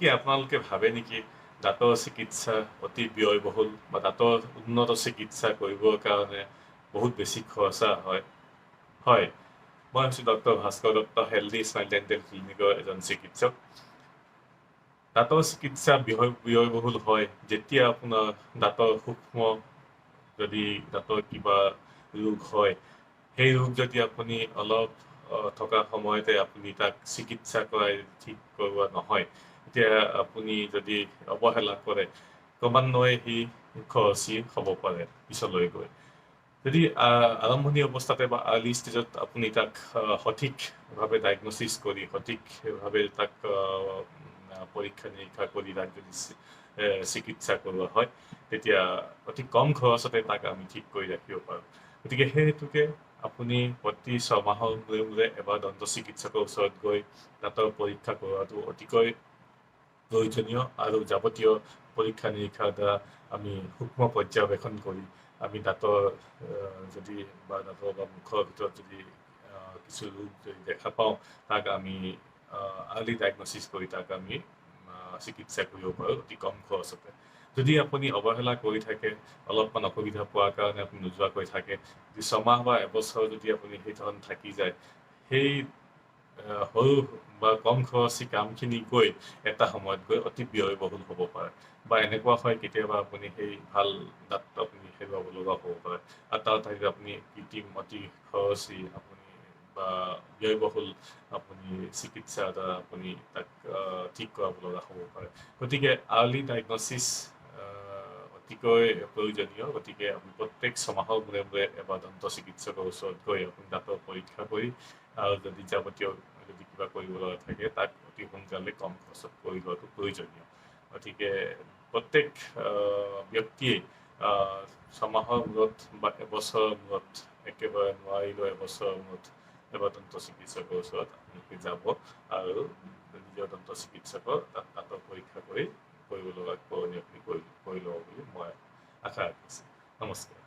কি আপোনালোকে ভাবে নেকি দাঁতৰ চিকিৎসা অতি ব্যয়বহুল বা দাঁতৰ উন্নত চিকিৎসা কৰিবৰ কাৰণে বহুত বেছি খৰচা হয়? হয়, মই হৈছে doctor Bhaskar Dutta, healthy smile dental ক্লিনিকৰ এজন চিকিৎসক। দাঁতৰ চিকিৎসা ব্যয়বহুল হয় যেতিয়া আপোনাৰ দাঁতৰ সূক্ষ্ম যদি দাঁতৰ কিবা ৰোগ হয়, সেই ৰোগ যদি আপুনি অলপ থকা সময়তে আপুনি তাক চিকিৎসা কৰাই ঠিক কৰোৱা নহয়, এতিয়া আপুনি যদি অৱহেলা কৰে ক্ৰমান্বয়ে সি খৰচী হ'ব পাৰে পিছলৈ গৈ। যদি আৰম্ভণি অৱস্থাতে বা আৰ্লি ষ্টেজত আপুনি তাক সঠিকভাৱে ডায়েগনচিছ কৰি সঠিকভাৱে তাক পৰীক্ষা নিৰীক্ষা কৰি তাক যদি চিকিৎসা কৰোৱা হয়, তেতিয়া অতি কম খৰচতে তাক আমি ঠিক কৰি ৰাখিব পাৰোঁ। গতিকে সেই হেতুকে আপুনি প্ৰতি 6 মাহৰ মূৰে মূৰে এবাৰ দন্ত চিকিৎসকৰ ওচৰত গৈ দাঁতৰ পৰীক্ষা কৰোৱাটো অতিকৈ প্ৰয়োজনীয় আৰু যাৱতীয় পৰীক্ষা নিৰীক্ষাৰ দ্বাৰা আমি সূক্ষ্ম পৰ্যবেক্ষণ কৰি আমি দাঁতৰ যদি বা দাঁতৰ বা মুখৰ ভিতৰত যদি কিছু ৰোগ যদি দেখা পাওঁ, তাক আমি আৰ্লি ডায়েগনচিছ কৰি তাক আমি চিকিৎসা কৰিব পাৰোঁ অতি কম খৰচতে। যদি আপুনি অৱহেলা কৰি থাকে, অলপমান অসুবিধা পোৱাৰ কাৰণে আপুনি নোযোৱাকৈ থাকে, যদি 6 মাহ বা এবছৰ যদি আপুনি সেই ধৰণ থাকি যায়, সেই সৰু বা কম খৰচী কামখিনি গৈ এটা সময়ত গৈ অতি ব্যয়বহুল হ'ব পাৰে। বা এনেকুৱা হয় কেতিয়াবা আপুনি সেই ভাল দাঁত আপুনি হেৰুৱাব লগা হ'ব পাৰে আৰু তাৰ ঠাইত আপুনি কৃত্ৰিম অতি খৰচী আপুনি বা ব্যয়বহুল আপুনি চিকিৎসাৰ দ্বাৰা আপুনি তাক ঠিক কৰাব লগা হ'ব পাৰে। গতিকে আৰ্লি ডায়েগনচিছ অতিকৈ প্ৰয়োজনীয়। গতিকে আপুনি প্ৰত্যেক 6 মাহৰ মূৰে মূৰে এবাৰ দন্ত চিকিৎসকৰ ওচৰত গৈ আপুনি দাঁতৰ পৰীক্ষা কৰি আৰু যদি যাৱতীয় যদি কিবা কৰিব লগা থাকে তাক অতি সোনকালে কম খৰচত কৰি লোৱাটো প্ৰয়োজনীয়। গতিকে প্ৰত্যেক ব্যক্তিয়ে 6 মাহৰ মূৰত বা এবছৰৰ মূৰত, একেবাৰে নোৱাৰিলেও এবছৰৰ মূৰত এবাৰ দন্ত চিকিৎসকৰ ওচৰত আপোনালোকে যাব আৰু নিজৰ দন্ত চিকিৎসকৰ দাঁতৰ পৰীক্ষা কৰি কৰিব লগা কৰণীয়খিনি কৰি ল'ব বুলি মই আশা ৰাখিছোঁ। নমস্কাৰ।